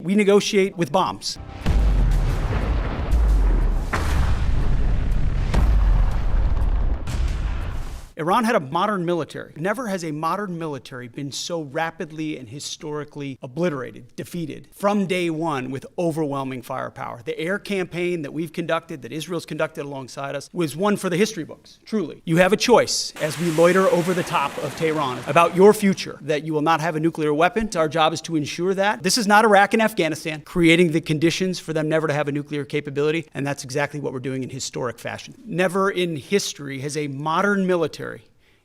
We negotiate with bombs. Iran had a modern military. Never has a modern military been so rapidly and historically obliterated, defeated, from day one with overwhelming firepower. The air campaign that we've conducted, that Israel's conducted alongside us, was one for the history books, truly. You have a choice as we loiter over the top of Tehran about your future, that you will not have a nuclear weapon. Our job is to ensure that. This is not Iraq and Afghanistan, creating the conditions for them never to have a nuclear capability, and that's exactly what we're doing in historic fashion. Never in history has a modern military.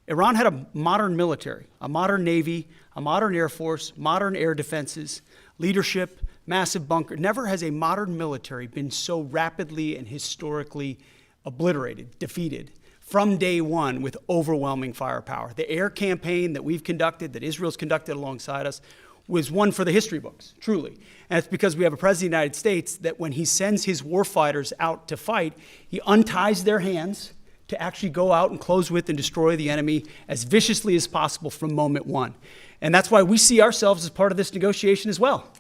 Iran had a modern military, a modern navy, a modern air force, modern air defenses, leadership, massive bunker. Never has a modern military been so rapidly and historically obliterated, defeated, from day one with overwhelming firepower. The air campaign that we've conducted, that Israel's conducted alongside us, was one for the history books, truly. And it's because we have a president of the United States that when he sends his warfighters out to fight, he unties their hands to actually go out and close with and destroy the enemy as viciously as possible from moment one. And that's why we see ourselves as part of this negotiation as well.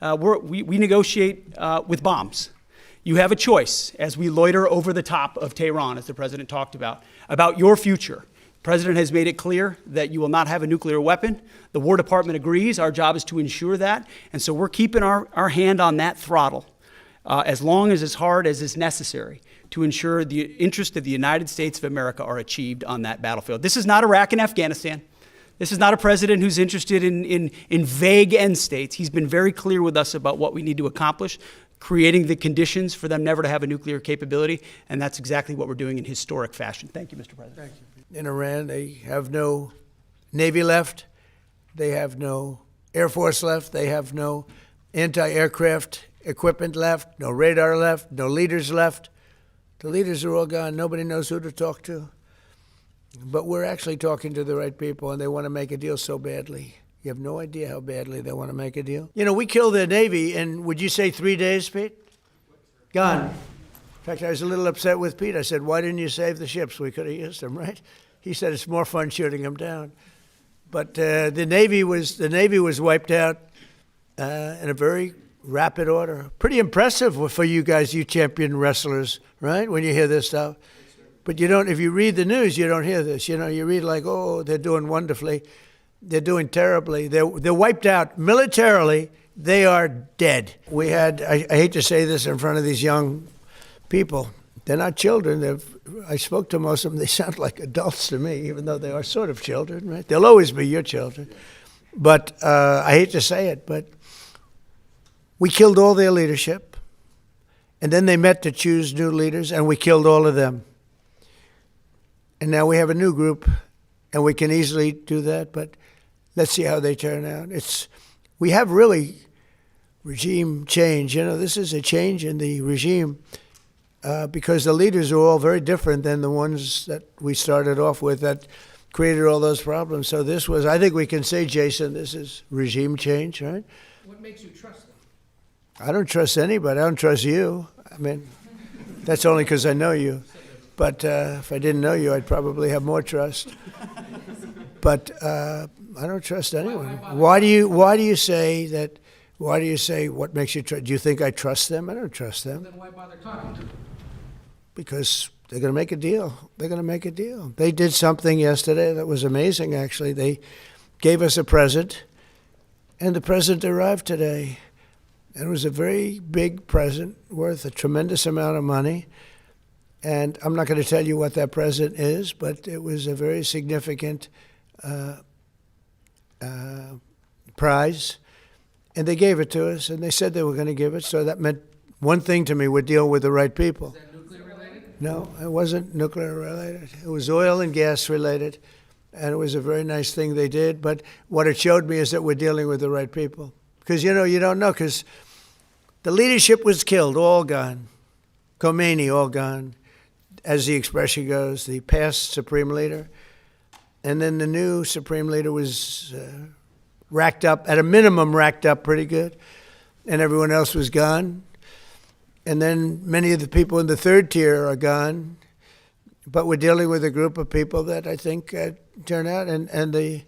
We negotiate with bombs. You have a choice as we loiter over the top of Tehran, as the president talked about your future. The president has made it clear that you will not have a nuclear weapon. The War Department agrees. Our job is to ensure that. And so we're keeping our hand on that throttle as long as hard as is necessary to ensure the interests of the United States of America are achieved on that battlefield. This is not Iraq and Afghanistan. This is not a president who's interested in vague end states. He's been very clear with us about what we need to accomplish, creating the conditions for them never to have a nuclear capability, and that's exactly what we're doing in historic fashion. Thank you, Mr. President. Thank you. In Iran, they have no Navy left. They have no Air Force left. They have no anti-aircraft equipment left, no radar left, no leaders left. The leaders are all gone. Nobody knows who to talk to. But we're actually talking to the right people, and they want to make a deal so badly. You have no idea how badly they want to make a deal. You know, we killed their Navy in, would you say 3 days, Pete? Gone. In fact, I was a little upset with Pete. I said, why didn't you save the ships? We could have used them, right? He said, it's more fun shooting them down. But the Navy was wiped out in a very rapid order. Pretty impressive for you guys, you champion wrestlers, right? When you hear this stuff. But you don't, if you read the news, you don't hear this. You know, you read like, oh, they're doing wonderfully. They're doing terribly. They're wiped out militarily. They are dead. We had, I hate to say this in front of these young people. They're not children. I spoke to most of them. They sound like adults to me, even though they are sort of children, right? They'll always be your children. But I hate to say it, but we killed all their leadership, and then they met to choose new leaders, and we killed all of them. And now we have a new group, and we can easily do that, but let's see how they turn out. We have really regime change. You know, this is a change in the regime because the leaders are all very different than the ones that we started off with that created all those problems. So this was, I think we can say, Jason, this is regime change, right? What makes you trust them? I don't trust anybody. I don't trust you. I mean, that's only because I know you. But if I didn't know you, I'd probably have more trust. But I don't trust anyone. Why do you say that? Why do you say what makes you trust? Do you think I trust them? I don't trust them. Then why bother talking to them? Because they're going to make a deal. They're going to make a deal. They did something yesterday that was amazing, actually. They gave us a present, and the present arrived today. And it was a very big present worth a tremendous amount of money. And I'm not going to tell you what that present is, but it was a very significant prize. And they gave it to us, and they said they were going to give it. So that meant one thing to me: we're dealing with the right people. Is that nuclear related? No, it wasn't nuclear related. It was oil and gas related. And it was a very nice thing they did. But what it showed me is that we're dealing with the right people. Because, you know, you don't know, because the leadership was killed, all gone. Khomeini, all gone, as the expression goes, the past supreme leader. And then the new supreme leader was racked up, at a minimum racked up pretty good, and everyone else was gone. And then many of the people in the third tier are gone, but we're dealing with a group of people that I think turn out, and the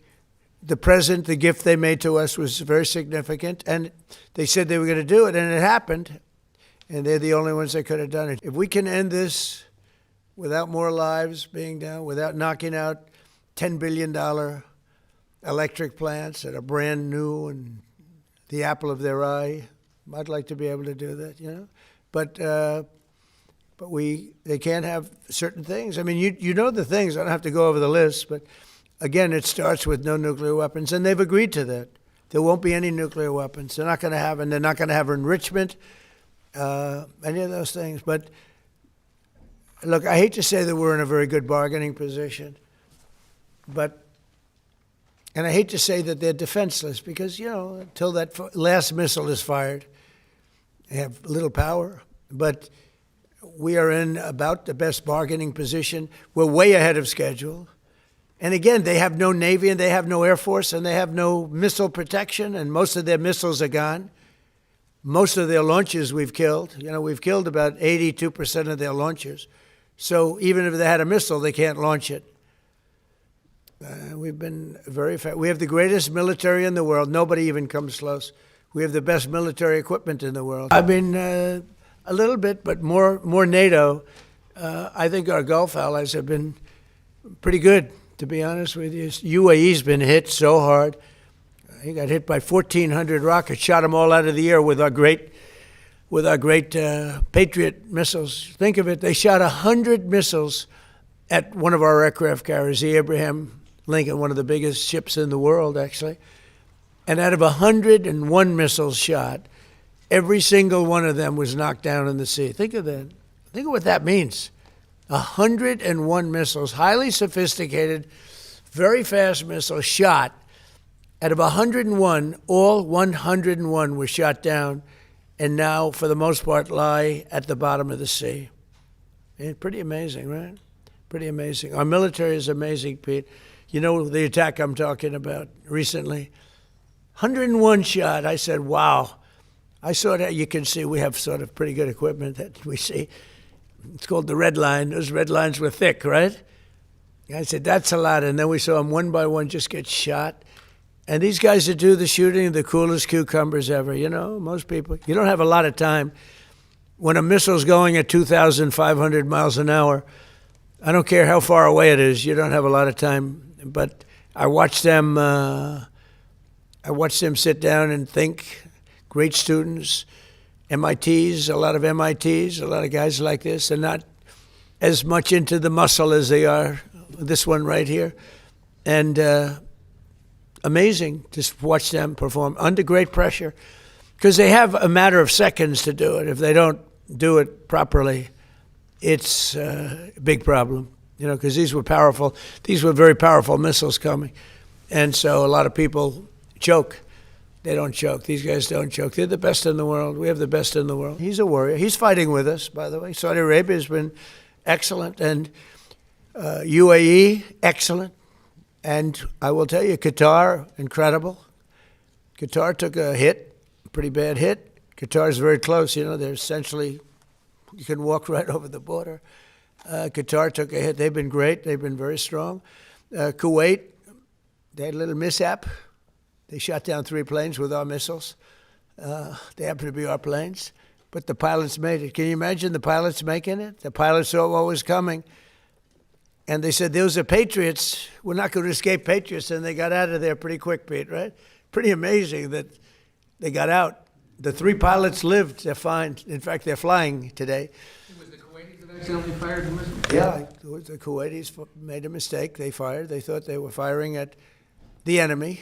the present, the gift they made to us was very significant, and they said they were going to do it, and it happened, and they're the only ones that could have done it. If we can end this without more lives being down, without knocking out $10 billion electric plants that are brand new and the apple of their eye, I'd like to be able to do that, you know. But they can't have certain things. I mean, you know the things. I don't have to go over the list, but again, it starts with no nuclear weapons, and they've agreed to that. There won't be any nuclear weapons. They're not going to have, and they're not going to have enrichment, any of those things. But look, I hate to say that we're in a very good bargaining position, and I hate to say that they're defenseless because, you know, until that last missile is fired, they have little power. But we are in about the best bargaining position. We're way ahead of schedule. And again, they have no Navy and they have no Air Force and they have no missile protection, and most of their missiles are gone. Most of their launchers we've killed. You know, we've killed about 82% of their launchers. So even if they had a missile, they can't launch it. We've been very effective. We have the greatest military in the world. Nobody even comes close. We have the best military equipment in the world. I mean, a little bit, but more NATO. I think our Gulf allies have been pretty good, to be honest with you. UAE's been hit so hard. He got hit by 1,400 rockets, shot them all out of the air with our great Patriot missiles. Think of it, they shot 100 missiles at one of our aircraft carriers, the Abraham Lincoln, one of the biggest ships in the world, actually. And out of 101 missiles shot, every single one of them was knocked down in the sea. Think of that. Think of what that means. 101 missiles, highly sophisticated, very fast missiles shot. Out of 101, all 101 were shot down and now, for the most part, lie at the bottom of the sea. Pretty amazing, right? Pretty amazing. Our military is amazing, Pete. You know the attack I'm talking about recently? 101 shot. I said, wow. I saw that. You can see we have sort of pretty good equipment that we see. It's called the red line. Those red lines were thick, right? I said, that's a lot. And then we saw them one by one just get shot. And these guys that do the shooting are the coolest cucumbers ever. You know, most people, you don't have a lot of time. When a missile's going at 2,500 miles an hour, I don't care how far away it is, you don't have a lot of time. But I watched them sit down and think. Great students, MITs, a lot of MITs, a lot of guys like this. They're not as much into the muscle as they are this one right here. And amazing to watch them perform under great pressure because they have a matter of seconds to do it. If they don't do it properly, it's a big problem, you know, because these were powerful. These were very powerful missiles coming. And so a lot of people choke. They don't choke. These guys don't choke. They're the best in the world. We have the best in the world. He's a warrior. He's fighting with us, by the way. Saudi Arabia has been excellent. And UAE, excellent. And I will tell you, Qatar, incredible. Qatar took a hit, a pretty bad hit. Qatar's very close. You know, they're essentially, you can walk right over the border. Qatar took a hit. They've been great. They've been very strong. Kuwait, they had a little mishap. They shot down 3 planes with our missiles. They happen to be our planes. But the pilots made it. Can you imagine the pilots making it? The pilots saw what was coming. And they said, those are Patriots. We're not going to escape Patriots. And they got out of there pretty quick, Pete, right? Pretty amazing that they got out. The 3 pilots lived. They're fine. In fact, they're flying today. It was the Kuwaitis that accidentally fired the missile? Yeah, the Kuwaitis made a mistake. They fired. They thought they were firing at the enemy.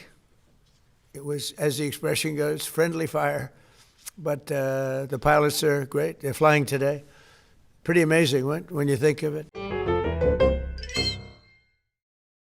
It was, as the expression goes, friendly fire. But the pilots are great. They're flying today. Pretty amazing when you think of it.